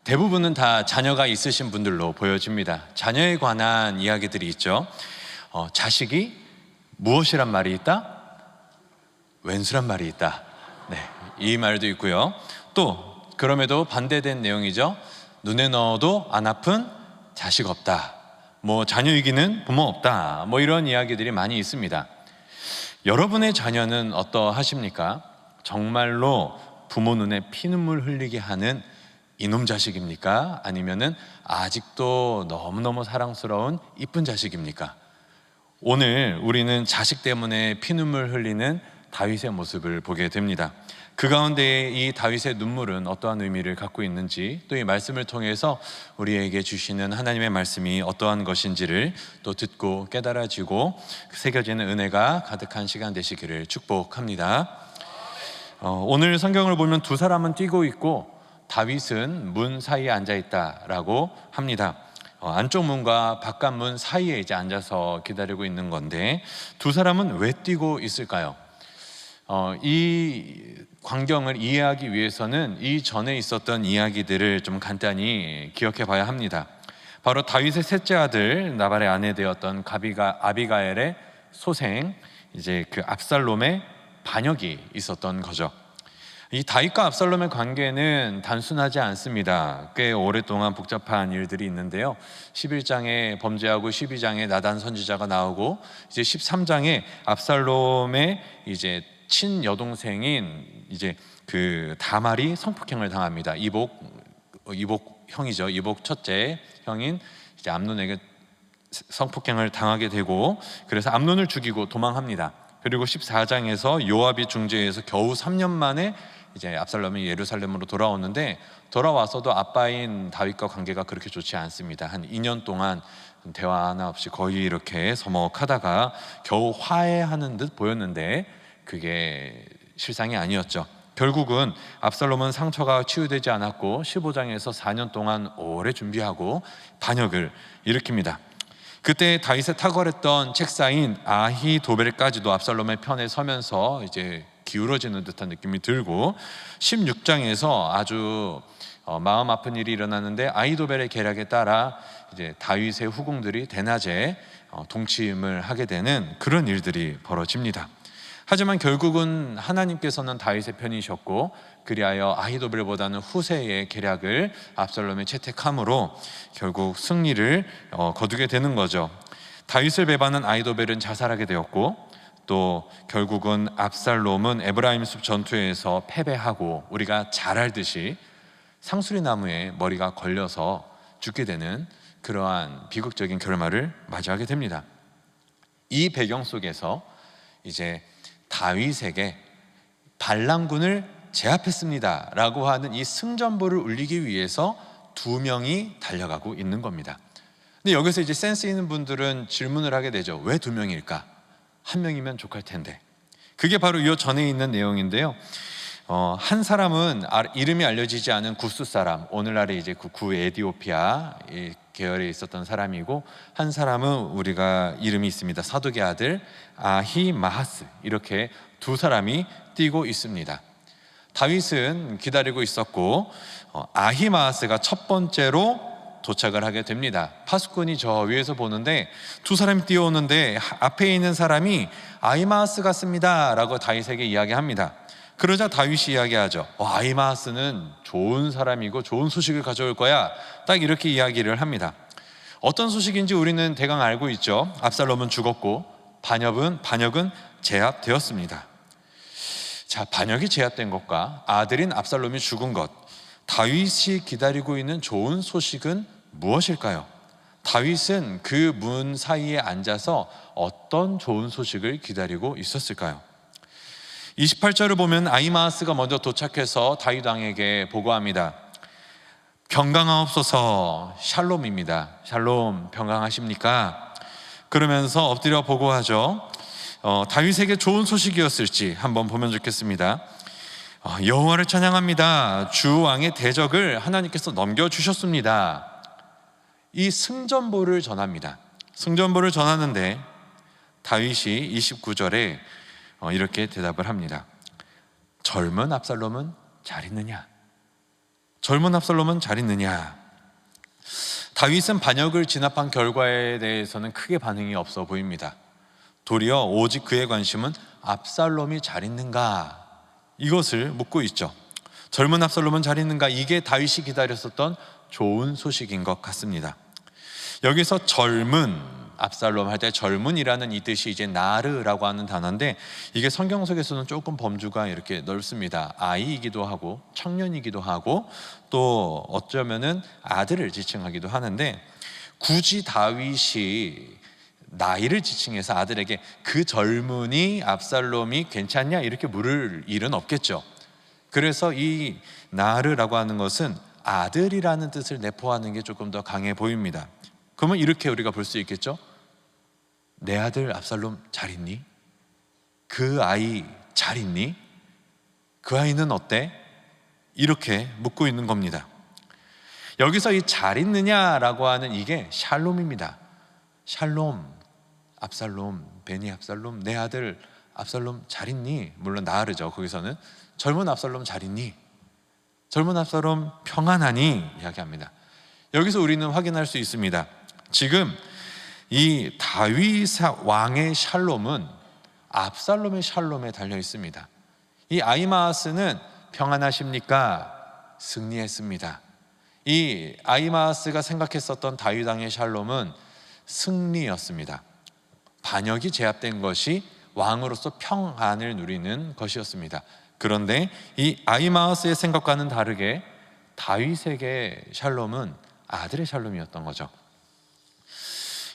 대부분은 다 자녀가 있으신 분들로 보여집니다. 자녀에 관한 이야기들이 있죠. 자식이 무엇이란 말이 있다? 왼수란 말이 있다. 네, 이 말도 있고요. 또 그럼에도 반대된 내용이죠. 눈에 넣어도 안 아픈 자식 없다. 자녀 이기는 부모 없다. 이런 이야기들이 많이 있습니다. 여러분의 자녀는 어떠하십니까? 정말로 부모 눈에 피눈물 흘리게 하는 이놈 자식입니까? 아니면은 아직도 너무너무 사랑스러운 이쁜 자식입니까? 오늘 우리는 자식 때문에 피눈물 흘리는 다윗의 모습을 보게 됩니다. 그 가운데 이 다윗의 눈물은 어떠한 의미를 갖고 있는지, 또 이 말씀을 통해서 우리에게 주시는 하나님의 말씀이 어떠한 것인지를 또 듣고 깨달아지고 새겨지는 은혜가 가득한 시간 되시기를 축복합니다. 오늘 성경을 보면 두 사람은 뛰고 있고 다윗은 문 사이에 앉아 있다라고 합니다. 안쪽 문과 바깥 문 사이에 이제 앉아서 기다리고 있는 건데, 두 사람은 왜 뛰고 있을까요? 이 광경을 이해하기 위해서는 이 전에 있었던 이야기들을 좀 간단히 기억해 봐야 합니다. 바로 다윗의 셋째 아들 나발의 아내 되었던 아비가엘의 소생, 이제 그 압살롬의 반역이 있었던 거죠. 이 다윗과 압살롬의 관계는 단순하지 않습니다. 꽤 오랫동안 복잡한 일들이 있는데요. 11장에 범죄하고 12장에 나단 선지자가 나오고, 이제 13장에 압살롬의 이제 친여동생인 이제 그 다말이 성폭행을 당합니다. 이복 형이죠. 이복 첫째 형인 이제 암논에게 성폭행을 당하게 되고, 그래서 암논을 죽이고 도망합니다. 그리고 14장에서 요압이 중재해서 겨우 3년 만에 이제 압살롬이 예루살렘으로 돌아오는데, 돌아와서도 아빠인 다윗과 관계가 그렇게 좋지 않습니다. 한 2년 동안 대화 하나 없이 거의 이렇게 서먹하다가 겨우 화해하는 듯 보였는데 그게 실상이 아니었죠. 결국은 압살롬은 상처가 치유되지 않았고 15장에서 4년 동안 오래 준비하고 반역을 일으킵니다. 그때 다윗의 탁월했던 책사인 아히도벨까지도 압살롬의 편에 서면서 이제 기울어지는 듯한 느낌이 들고, 16장에서 아주 마음 아픈 일이 일어나는데, 아히도벨의 계략에 따라 이제 다윗의 후궁들이 대낮에 동침을 하게 되는 그런 일들이 벌어집니다. 하지만 결국은 하나님께서는 다윗의 편이셨고, 그리하여 아히도벨보다는 후세의 계략을 압살롬이 채택함으로 결국 승리를 거두게 되는 거죠. 다윗을 배반한 아히도벨은 자살하게 되었고, 또 결국은 압살롬은 에브라임 숲 전투에서 패배하고, 우리가 잘 알듯이 상수리 나무에 머리가 걸려서 죽게 되는 그러한 비극적인 결말을 맞이하게 됩니다. 이 배경 속에서 이제 다윗에게 반란군을 제압했습니다 라고 하는 이 승전보를 울리기 위해서 두 명이 달려가고 있는 겁니다. 근데 여기서 이제 센스 있는 분들은 질문을 하게 되죠. 왜 두 명일까? 한 명이면 족할 텐데. 그게 바로 이 전에 있는 내용인데요. 한 사람은 이름이 알려지지 않은 구스 사람, 오늘날의 이제 구 에디오피아 계열에 있었던 사람이고, 한 사람은 우리가 이름이 있습니다. 사독의 아들 아히마하스. 이렇게 두 사람이 뛰고 있습니다. 다윗은 기다리고 있었고, 아히마하스가 첫 번째로 도착을 하게 됩니다. 파수꾼이 저 위에서 보는데 두 사람이 뛰어오는데 앞에 있는 사람이 아히마하스 같습니다 라고 다윗에게 이야기합니다. 그러자 다윗이 이야기하죠. 아히마하스는 좋은 사람이고 좋은 소식을 가져올 거야, 딱 이렇게 이야기를 합니다. 어떤 소식인지 우리는 대강 알고 있죠. 압살롬은 죽었고 반역은 제압되었습니다. 자, 반역이 제압된 것과 아들인 압살롬이 죽은 것, 다윗이 기다리고 있는 좋은 소식은 무엇일까요? 다윗은 그 문 사이에 앉아서 어떤 좋은 소식을 기다리고 있었을까요? 28절을 보면 아히마하스가 먼저 도착해서 다윗 왕에게 보고합니다. 평강하옵소서. 샬롬입니다. 샬롬, 평강하십니까? 그러면서 엎드려 보고하죠. 다윗에게 좋은 소식이었을지 한번 보면 좋겠습니다. 여호와를 찬양합니다. 주 왕의 대적을 하나님께서 넘겨주셨습니다. 이 승전보를 전합니다. 승전보를 전하는데 다윗이 29절에 이렇게 대답을 합니다. 젊은 압살롬은 잘 있느냐? 젊은 압살롬은 잘 있느냐? 다윗은 반역을 진압한 결과에 대해서는 크게 반응이 없어 보입니다. 도리어 오직 그의 관심은 압살롬이 잘 있는가, 이것을 묻고 있죠. 젊은 압살롬은 잘 있는가, 이게 다윗이 기다렸었던 좋은 소식인 것 같습니다. 여기서 젊은 압살롬 할 때 젊은이라는 이 뜻이 이제 나르라고 하는 단어인데, 이게 성경 속에서는 조금 범주가 이렇게 넓습니다. 아이이기도 하고 청년이기도 하고 또 어쩌면은 아들을 지칭하기도 하는데, 굳이 다윗이 나이를 지칭해서 아들에게 그 젊은이 압살롬이 괜찮냐 이렇게 물을 일은 없겠죠. 그래서 이 나르라고 하는 것은 아들이라는 뜻을 내포하는 게 조금 더 강해 보입니다. 그러면 이렇게 우리가 볼 수 있겠죠. 내 아들 압살롬 잘 있니? 그 아이 잘 있니? 그 아이는 어때? 이렇게 묻고 있는 겁니다. 여기서 이 잘 있느냐라고 하는 이게 샬롬입니다. 샬롬, 압살롬, 베니 압살롬, 내 아들 압살롬 잘 있니? 물론 나르죠. 거기서는 젊은 압살롬 잘 있니? 젊은 압살롬 평안하니? 이야기합니다. 여기서 우리는 확인할 수 있습니다. 지금 이 다윗 왕의 샬롬은 압살롬의 샬롬에 달려 있습니다. 이 아히마아스는 평안하십니까? 승리했습니다. 이 아히마아스가 생각했었던 다윗 왕의 샬롬은 승리였습니다. 반역이 제압된 것이 왕으로서 평안을 누리는 것이었습니다. 그런데 이 아히마아스의 생각과는 다르게 다윗에게 샬롬은 아들의 샬롬이었던 거죠.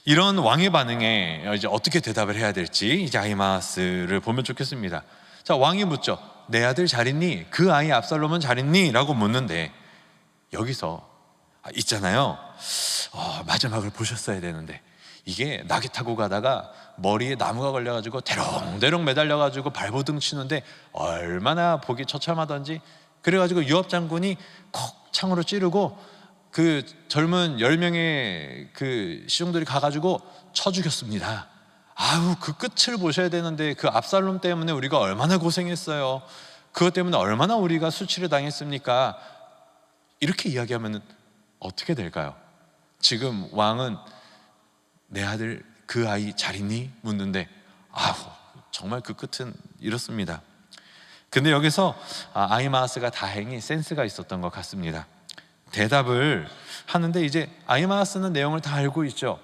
이런 왕의 반응에 이제 어떻게 대답을 해야 될지 이제 아히마아스를 보면 좋겠습니다. 자, 왕이 묻죠. 내 아들 잘 있니? 그 아이 압살롬은 잘 있니? 라고 묻는데, 여기서 있잖아요, 마지막을 보셨어야 되는데, 이게 낙이 타고 가다가 머리에 나무가 걸려가지고 대롱대롱 매달려가지고 발버둥 치는데 얼마나 보기 처참하던지, 그래가지고 요압 장군이 콕 창으로 찌르고 그 젊은 10명의 그 시종들이 가가지고 쳐 죽였습니다. 아우, 그 끝을 보셔야 되는데, 그 압살롬 때문에 우리가 얼마나 고생했어요. 그것 때문에 얼마나 우리가 수치를 당했습니까? 이렇게 이야기하면 어떻게 될까요? 지금 왕은 내 아들 그 아이 잘 있니? 묻는데, 아우, 정말 그 끝은 이렇습니다. 근데 여기서 아히마아스가 다행히 센스가 있었던 것 같습니다. 대답을 하는데 이제 아히마아스는 내용을 다 알고 있죠.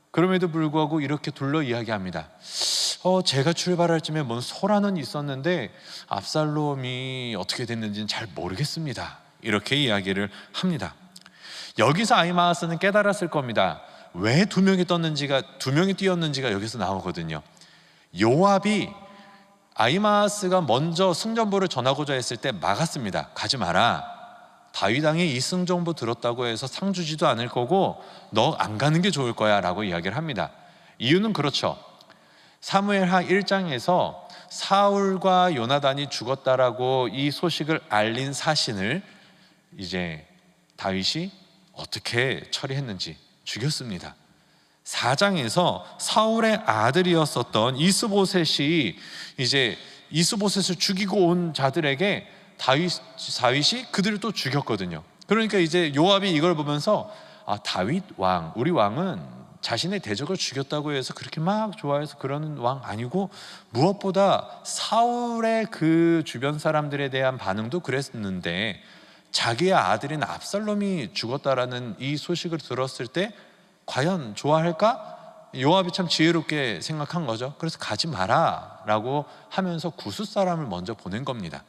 그럼에도 불구하고 이렇게 둘러 이야기합니다. 제가 출발할 쯤에 뭔 소란은 있었는데 압살롬이 어떻게 됐는지는 잘 모르겠습니다. 이렇게 이야기를 합니다. 여기서 아히마아스는 깨달았을 겁니다. 왜 두 명이 뛰었는지가 여기서 나오거든요. 요압이 아히마아스가 먼저 승전보를 전하고자 했을 때 막았습니다. 가지 마라. 다윗 왕이 이 승정보 들었다고 해서 상 주지도 않을 거고 너 안 가는 게 좋을 거야 라고 이야기를 합니다. 이유는 그렇죠. 사무엘하 1장에서 사울과 요나단이 죽었다라고 이 소식을 알린 사신을 이제 다윗이 어떻게 처리했는지 죽였습니다. 4장에서 사울의 아들이었었던 이스보셋이 이제 이스보셋을 죽이고 온 자들에게 다윗이 그들을 또 죽였거든요. 그러니까 이제 요압이 이걸 보면서 다윗 왕, 우리 왕은 자신의 대적을 죽였다고 해서 그렇게 막 좋아해서 그러는 왕 아니고, 무엇보다 사울의 그 주변 사람들에 대한 반응도 그랬는데 자기의 아들인 압살롬이 죽었다라는 이 소식을 들었을 때 과연 좋아할까? 요압이 참 지혜롭게 생각한 거죠. 그래서 가지 마라 라고 하면서 구스 사람을 먼저 보낸 겁니다.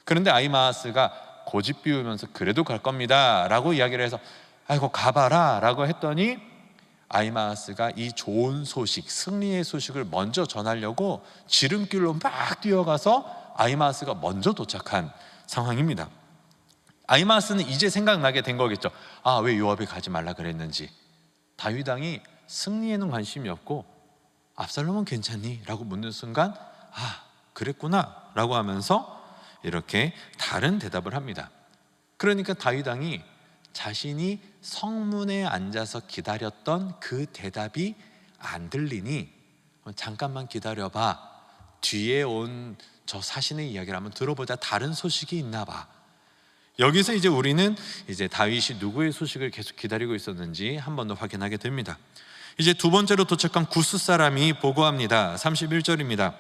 그런데 아히마아스가 고집 피우면서 그래도 갈 겁니다 라고 이야기를 해서 아이고 가봐라 라고 했더니, 아히마아스가 이 좋은 소식, 승리의 소식을 먼저 전하려고 지름길로 막 뛰어가서 아히마아스가 먼저 도착한 상황입니다. 아히마아스는 이제 생각나게 된 거겠죠. 왜 요압이 가지 말라 그랬는지. 다윗 왕이 승리에는 관심이 없고 압살롬은 괜찮니? 라고 묻는 순간 그랬구나 라고 하면서 이렇게 다른 대답을 합니다. 그러니까 다윗 왕이 자신이 성문에 앉아서 기다렸던 그 대답이 안 들리니 잠깐만 기다려봐, 뒤에 온 저 사신의 이야기를 한번 들어보자, 다른 소식이 있나 봐. 여기서 이제 우리는 이제 다윗이 누구의 소식을 계속 기다리고 있었는지 한 번 더 확인하게 됩니다. 이제 두 번째로 도착한 구스 사람이 보고합니다. 31절입니다.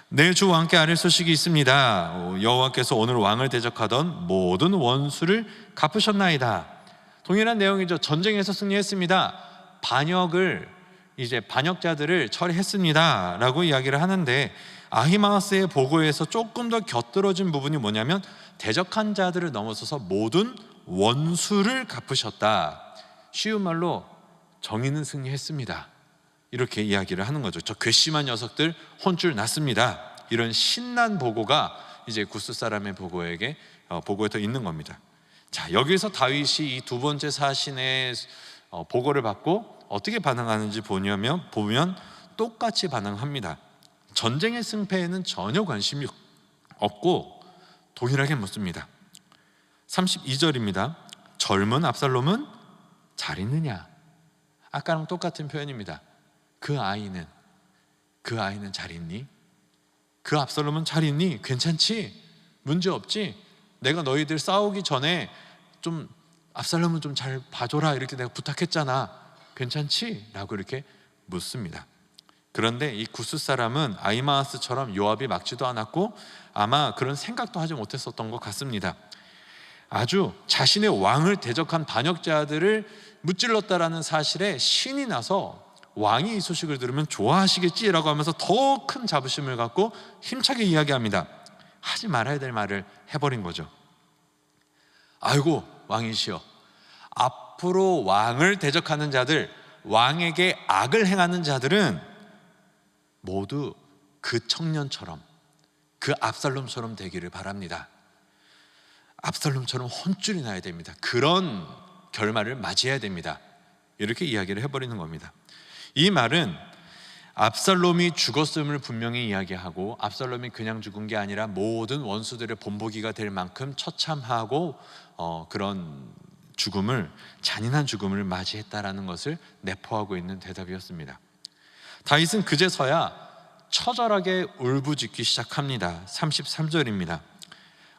내 주 왕께 아뢰 소식이 있습니다. 여호와께서 오늘 왕을 대적하던 모든 원수를 갚으셨나이다. 동일한 내용이죠. 전쟁에서 승리했습니다. 반역자들을 처리했습니다 라고 이야기를 하는데, 아히마아스의 보고에서 조금 더 곁들어진 부분이 뭐냐면 대적한 자들을 넘어서서 모든 원수를 갚으셨다. 쉬운 말로 정의는 승리했습니다 이렇게 이야기를 하는 거죠. 저 괘씸한 녀석들 혼쭐 났습니다. 이런 신난 보고가 이제 구스 사람의 보고에 더 있는 겁니다. 자, 여기서 다윗이 이 두 번째 사신의 보고를 받고 어떻게 반응하는지 보면 똑같이 반응합니다. 전쟁의 승패에는 전혀 관심이 없고 동일하게 묻습니다. 32절입니다. 젊은 압살롬은 잘 있느냐? 아까랑 똑같은 표현입니다. 그 아이는 잘 있니? 그 압살롬은 잘 있니? 괜찮지? 문제 없지? 내가 너희들 싸우기 전에 좀 압살롬은 좀 잘 봐줘라 이렇게 내가 부탁했잖아. 괜찮지? 라고 이렇게 묻습니다. 그런데 이 구스 사람은 아히마아스처럼 요압이 막지도 않았고 아마 그런 생각도 하지 못했었던 것 같습니다. 아주 자신의 왕을 대적한 반역자들을 무찔렀다라는 사실에 신이 나서 왕이 이 소식을 들으면 좋아하시겠지라고 하면서 더 큰 자부심을 갖고 힘차게 이야기합니다. 하지 말아야 될 말을 해버린 거죠. 아이고 왕이시여, 앞으로 왕을 대적하는 자들, 왕에게 악을 행하는 자들은 모두 그 청년처럼, 그 압살롬처럼 되기를 바랍니다. 압살롬처럼 혼쭐이 나야 됩니다. 그런 결말을 맞이해야 됩니다. 이렇게 이야기를 해버리는 겁니다. 이 말은 압살롬이 죽었음을 분명히 이야기하고, 압살롬이 그냥 죽은 게 아니라 모든 원수들의 본보기가 될 만큼 처참하고 그런 잔인한 죽음을 맞이했다라는 것을 내포하고 있는 대답이었습니다. 다윗은 그제서야 처절하게 울부짖기 시작합니다. 33절입니다.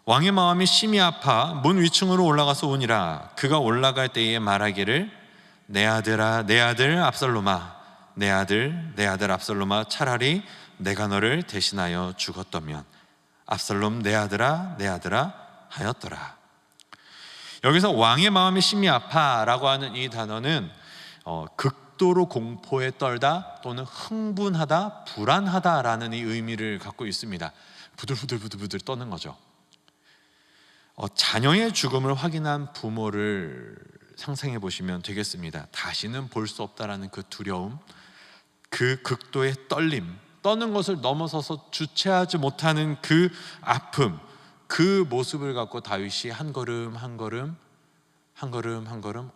왕의 마음이 심히 아파 문 위층으로 올라가서 오니라. 그가 올라갈 때에 말하기를 내 아들아, 내 아들 압살롬아, 내 아들 압살롬아, 차라리 내가 너를 대신하여 죽었더면 압살롬 내 아들아 하였더라. 여기서 왕의 마음이 심히 아파라고 하는 이 단어는 극도로 공포에 떨다 또는 흥분하다, 불안하다라는 이 의미를 갖고 있습니다. 부들부들 떠는 거죠. 자녀의 죽음을 확인한 부모를 상상해 보시면 되겠습니다. 다시는 볼 수 없다라는 그 두려움, 그 극도의 떨림, 떠는 것을 넘어서서 주체하지 못하는 그 아픔, 그 모습을 갖고 다윗이 한 걸음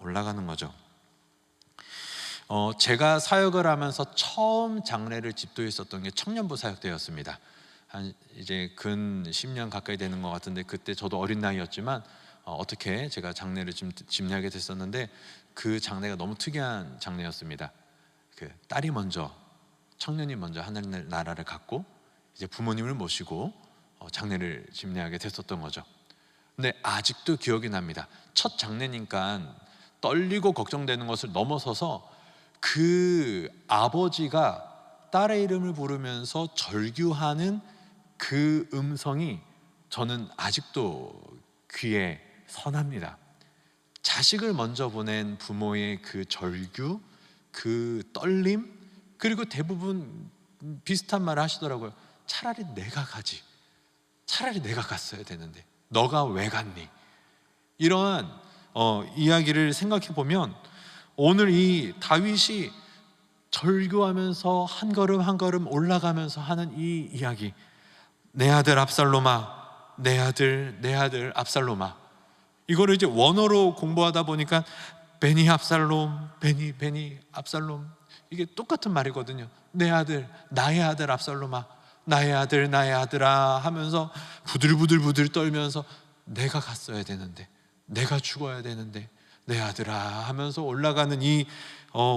올라가는 거죠. 제가 사역을 하면서 처음 장례를 집도했었던 게 청년부 사역 때였습니다. 한 이제 근 10년 가까이 되는 것 같은데, 그때 저도 어린 나이였지만 어떻게 제가 장례를 좀 집례하게 됐었는데, 그 장례가 너무 특이한 장례였습니다. 그 딸이 먼저, 청년이 먼저 하늘나라를 갔고 이제 부모님을 모시고 장례를 집례하게 됐었던 거죠. 근데 아직도 기억이 납니다. 첫 장례니까 떨리고 걱정되는 것을 넘어서서 그 아버지가 딸의 이름을 부르면서 절규하는 그 음성이 저는 아직도 귀에 선합니다. 자식을 먼저 보낸 부모의 그 절규, 그 떨림, 그리고 대부분 비슷한 말을 하시더라고요. 차라리 내가 가지, 차라리 내가 갔어야 되는데 너가 왜 갔니? 이러한 이야기를 생각해 보면 오늘 이 다윗이 절규하면서 한 걸음 올라가면서 하는 이 이야기, 내 아들 압살롬아, 내 아들 압살롬아, 이거를 이제 원어로 공부하다 보니까 베니 압살롬, 베니 압살롬, 이게 똑같은 말이거든요. 내 아들, 나의 아들 압살롬아, 나의 아들아 하면서 부들부들 떨면서 내가 갔어야 되는데, 내가 죽어야 되는데 내 아들아 하면서 올라가는 이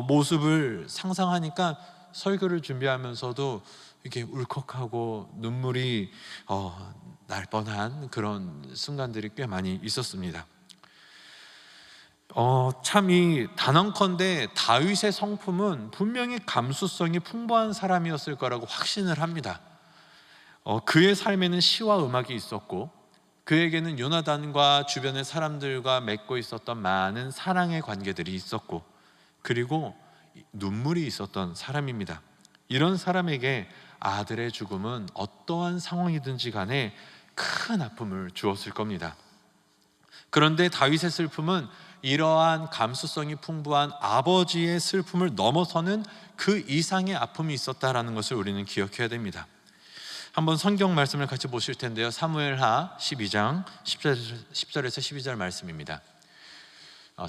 모습을 상상하니까 설교를 준비하면서도 이렇게 울컥하고 눈물이 날 뻔한 그런 순간들이 꽤 많이 있었습니다. 참 이 단언컨대 다윗의 성품은 분명히 감수성이 풍부한 사람이었을 거라고 확신을 합니다. 그의 삶에는 시와 음악이 있었고, 그에게는 요나단과 주변의 사람들과 맺고 있었던 많은 사랑의 관계들이 있었고, 그리고 눈물이 있었던 사람입니다. 이런 사람에게 아들의 죽음은 어떠한 상황이든지 간에 큰 아픔을 주었을 겁니다. 그런데 다윗의 슬픔은 이러한 감수성이 풍부한 아버지의 슬픔을 넘어서는 그 이상의 아픔이 있었다라는 것을 우리는 기억해야 됩니다. 한번 성경 말씀을 같이 보실 텐데요, 사무엘하 12장 10절에서 12절 말씀입니다.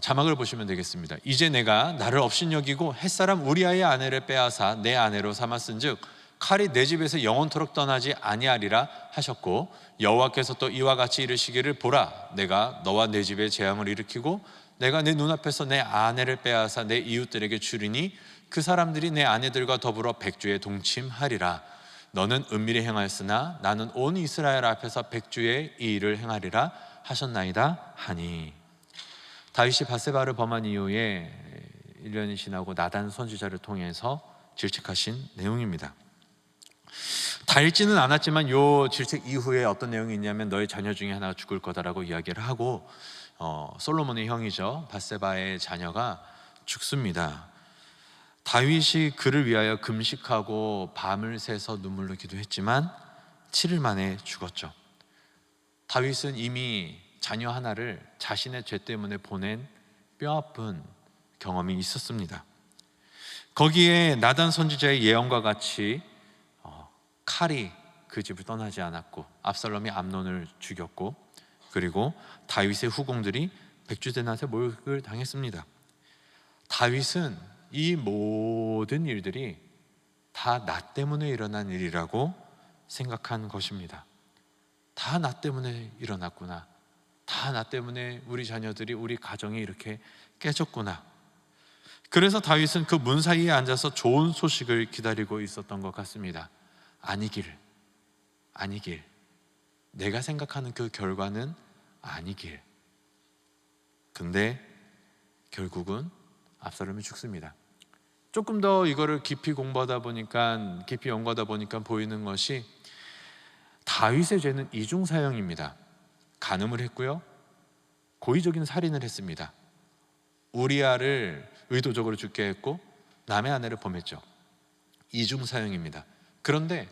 자막을 보시면 되겠습니다. 이제 내가 나를 업신여기고 햇사람 우리아의 아내를 빼앗아 내 아내로 삼았은즉 칼이 내 집에서 영원토록 떠나지 아니하리라 하셨고, 여호와께서 또 이와 같이 이르시기를 보라, 내가 너와 내 집에 재앙을 일으키고 내가 내 눈앞에서 내 아내를 빼앗아 내 이웃들에게 주리니 그 사람들이 내 아내들과 더불어 백주에 동침하리라. 너는 은밀히 행하였으나 나는 온 이스라엘 앞에서 백주의 이 일을 행하리라 하셨나이다 하니. 다윗이 밧세바를 범한 이후에 1년이 지나고 나단 선지자를 통해서 질책하신 내용입니다. 다 읽지는 않았지만 이 질책 이후에 어떤 내용이 있냐면 너의 자녀 중에 하나가 죽을 거다라고 이야기를 하고, 솔로몬의 형이죠, 밧세바의 자녀가 죽습니다. 다윗이 그를 위하여 금식하고 밤을 새서 눈물로 기도했지만 7일 만에 죽었죠. 다윗은 이미 자녀 하나를 자신의 죄 때문에 보낸 뼈아픈 경험이 있었습니다. 거기에 나단 선지자의 예언과 같이 칼이 그 집을 떠나지 않았고, 압살롬이 암논을 죽였고, 그리고 다윗의 후궁들이 백주대낮에 모욕을 당했습니다. 다윗은 이 모든 일들이 다 나 때문에 일어난 일이라고 생각한 것입니다. 다 나 때문에 일어났구나. 다 나 때문에 우리 자녀들이, 우리 가정이 이렇게 깨졌구나. 그래서 다윗은 그 문 사이에 앉아서 좋은 소식을 기다리고 있었던 것 같습니다. 아니길, 내가 생각하는 그 결과는 아니길. 근데 결국은 압살롬이 죽습니다. 조금 더 이거를 깊이 공부하다 보니까, 깊이 연구하다 보니까 보이는 것이 다윗의 죄는 이중사형입니다. 간음을 했고요, 고의적인 살인을 했습니다. 우리아를 의도적으로 죽게 했고 남의 아내를 범했죠. 이중사형입니다. 그런데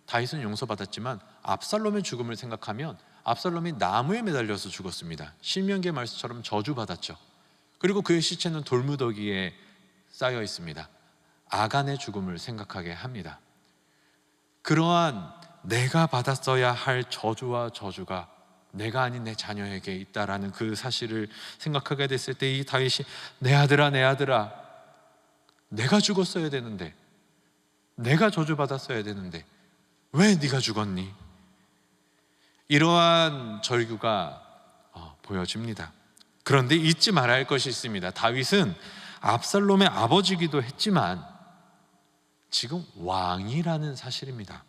다윗은 용서받았지만 압살롬의 죽음을 생각하면 압살롬이 나무에 매달려서 죽었습니다. 신명기의 말씀처럼 저주받았죠. 그리고 그의 시체는 돌무더기에 쌓여 있습니다. 아간의 죽음을 생각하게 합니다. 그러한 내가 받았어야 할 저주와 저주가 내가 아닌 내 자녀에게 있다라는 그 사실을 생각하게 됐을 때 이 다윗이 내 아들아, 내가 죽었어야 되는데, 내가 저주받았어야 되는데 왜 네가 죽었니? 이러한 절규가 보여집니다. 그런데 잊지 말아야 할 것이 있습니다. 다윗은 압살롬의 아버지이기도 했지만 지금 왕이라는 사실입니다.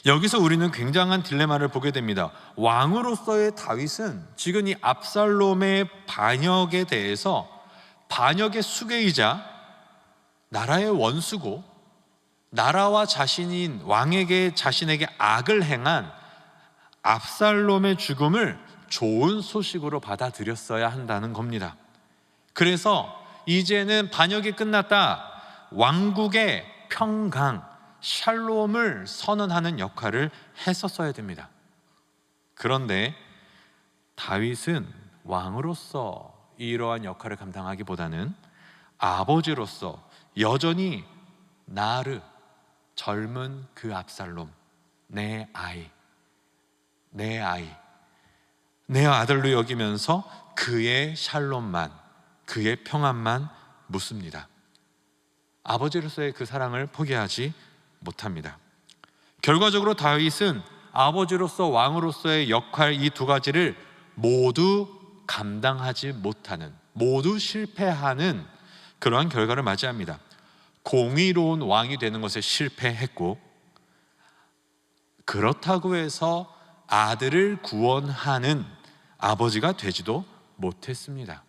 여기서 우리는 굉장한 딜레마를 보게 됩니다. 왕으로서의 다윗은 지금 이 압살롬의 반역에 대해서, 반역의 수괴이자 나라의 원수고 나라와 자신인 왕에게, 자신에게 악을 행한 압살롬의 죽음을 좋은 소식으로 받아들였어야 한다는 겁니다. 그래서 이제는 반역이 끝났다, 왕국의 평강, 샬롬을 선언하는 역할을 했었어야 됩니다. 그런데 다윗은 왕으로서 이러한 역할을 감당하기보다는 아버지로서 여전히 나르, 젊은 그 압살롬, 내 아들로 여기면서 그의 샬롬만, 그의 평안만 묻습니다. 아버지로서의 그 사랑을 포기하지 못합니다. 결과적으로 다윗은 아버지로서, 왕으로서의 역할, 이 두 가지를 모두 감당하지 못하는, 모두 실패하는 그러한 결과를 맞이합니다. 공의로운 왕이 되는 것에 실패했고, 그렇다고 해서 아들을 구원하는 아버지가 되지도 못했습니다.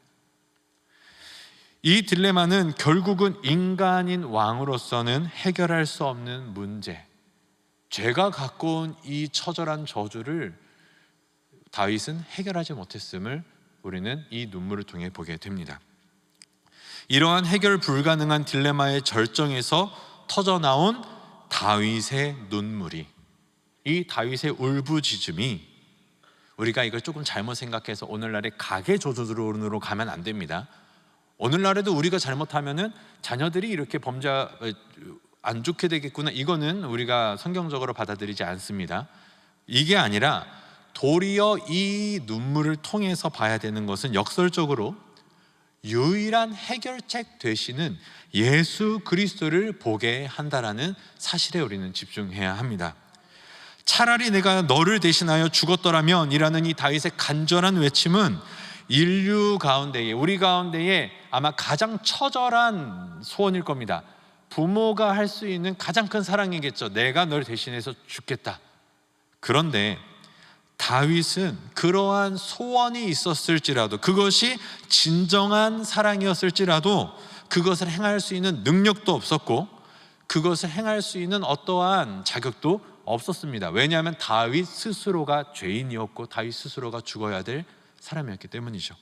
이 딜레마는 결국은 인간인 왕으로서는 해결할 수 없는 문제, 죄가 갖고 온 이 처절한 저주를 다윗은 해결하지 못했음을 우리는 이 눈물을 통해 보게 됩니다. 이러한 해결 불가능한 딜레마의 절정에서 터져나온 다윗의 눈물이, 이 다윗의 울부짖음이, 우리가 이걸 조금 잘못 생각해서 오늘날의 가계조주론으로 가면 안 됩니다. 오늘날에도 우리가 잘못하면은 자녀들이 이렇게 안 좋게 되겠구나, 이거는 우리가 성경적으로 받아들이지 않습니다. 이게 아니라 도리어 이 눈물을 통해서 봐야 되는 것은 역설적으로 유일한 해결책 되시는 예수 그리스도를 보게 한다라는 사실에 우리는 집중해야 합니다. 차라리 내가 너를 대신하여 죽었더라면 이라는 이 다윗의 간절한 외침은 인류 가운데에, 우리 가운데에 아마 가장 처절한 소원일 겁니다. 부모가 할 수 있는 가장 큰 사랑이겠죠. 내가 널 대신해서 죽겠다. 그런데 다윗은 그러한 소원이 있었을지라도, 그것이 진정한 사랑이었을지라도 그것을 행할 수 있는 능력도 없었고, 그것을 행할 수 있는 어떠한 자격도 없었습니다. 왜냐하면 다윗 스스로가 죄인이었고 다윗 스스로가 죽어야 될 사람이었기 때문이죠.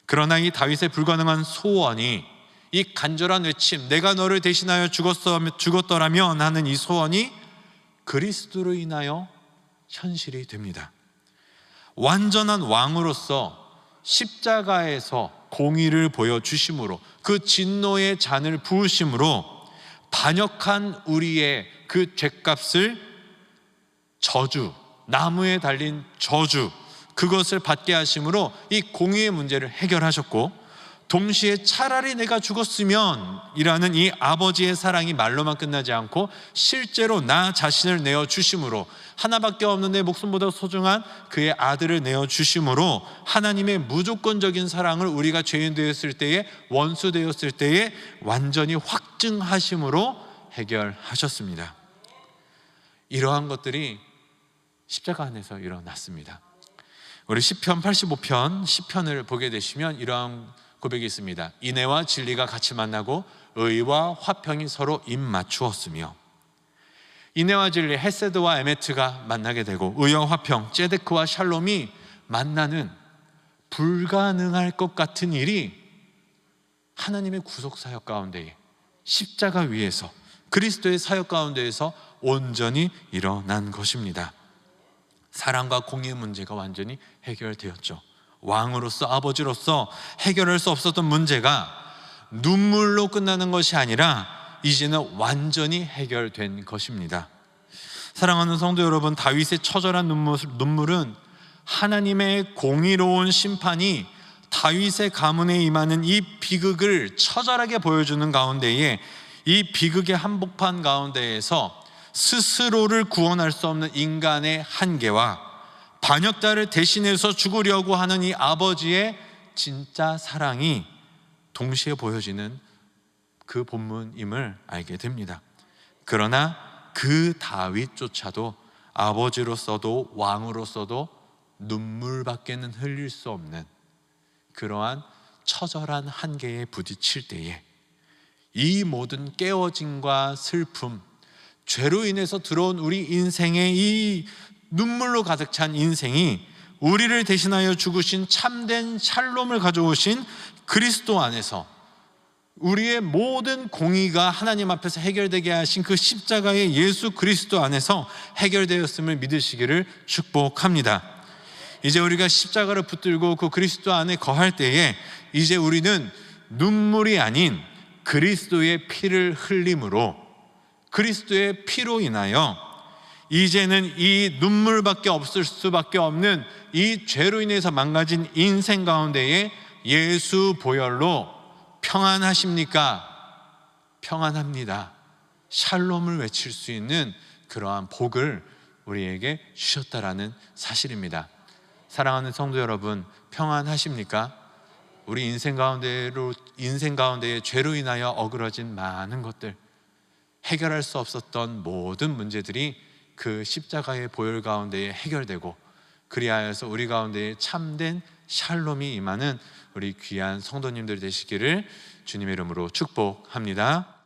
그러나 이 다윗의 불가능한 소원이, 이 간절한 외침, 내가 너를 대신하여 죽었더라면 하는 이 소원이 그리스도로 인하여 현실이 됩니다. 완전한 왕으로서 십자가에서 공의를 보여주심으로, 그 진노의 잔을 부으심으로 반역한 우리의 그 죄값을, 저주, 나무에 달린 저주, 그것을 받게 하심으로 이 공의의 문제를 해결하셨고, 동시에 차라리 내가 죽었으면 이라는 이 아버지의 사랑이 말로만 끝나지 않고 실제로 나 자신을 내어주심으로, 하나밖에 없는 내 목숨보다 소중한 그의 아들을 내어주심으로 하나님의 무조건적인 사랑을 우리가 죄인 되었을 때에, 원수 되었을 때에 완전히 확증하심으로 해결하셨습니다. 이러한 것들이 십자가 안에서 일어났습니다. 우리 시편 85편 시편을 보게 되시면 이러한 고백이 있습니다. 인애와 진리가 같이 만나고 의와 화평이 서로 입 맞추었으며, 인애와 진리, 헤세드와 에메트가 만나게 되고 의와 화평, ጼ데크와 샬롬이 만나는 불가능할 것 같은 일이 하나님의 구속 사역 가운데에, 십자가 위에서 그리스도의 사역 가운데에서 온전히 일어난 것입니다. 사랑과 공의의 문제가 완전히 해결되었죠. 왕으로서, 아버지로서 해결할 수 없었던 문제가 눈물로 끝나는 것이 아니라 이제는 완전히 해결된 것입니다. 사랑하는 성도 여러분, 다윗의 처절한 눈물은 하나님의 공의로운 심판이 다윗의 가문에 임하는 이 비극을 처절하게 보여주는 가운데에, 이 비극의 한복판 가운데에서 스스로를 구원할 수 없는 인간의 한계와 반역자를 대신해서 죽으려고 하는 이 아버지의 진짜 사랑이 동시에 보여지는 그 본문임을 알게 됩니다. 그러나 그 다윗조차도 아버지로서도 왕으로서도 눈물밖에는 흘릴 수 없는 그러한 처절한 한계에 부딪힐 때에 이 모든 깨어짐과 슬픔, 죄로 인해서 들어온 우리 인생의 이 눈물로 가득 찬 인생이 우리를 대신하여 죽으신 참된 샬롬을 가져오신 그리스도 안에서, 우리의 모든 공의가 하나님 앞에서 해결되게 하신 그 십자가의 예수 그리스도 안에서 해결되었음을 믿으시기를 축복합니다. 이제 우리가 십자가를 붙들고 그 그리스도 안에 거할 때에 이제 우리는 눈물이 아닌 그리스도의 피를 흘림으로, 그리스도의 피로 인하여 이제는 이 눈물밖에 없을 수밖에 없는 이 죄로 인해서 망가진 인생 가운데에 예수 보혈로 평안하십니까? 평안합니다. 샬롬을 외칠 수 있는 그러한 복을 우리에게 주셨다라는 사실입니다. 사랑하는 성도 여러분, 평안하십니까? 우리 인생 가운데의 죄로 인하여 어그러진 많은 것들, 해결할 수 없었던 모든 문제들이 그 십자가의 보혈 가운데에 해결되고, 그리하여서 우리 가운데에 참된 샬롬이 임하는 우리 귀한 성도님들 되시기를 주님의 이름으로 축복합니다.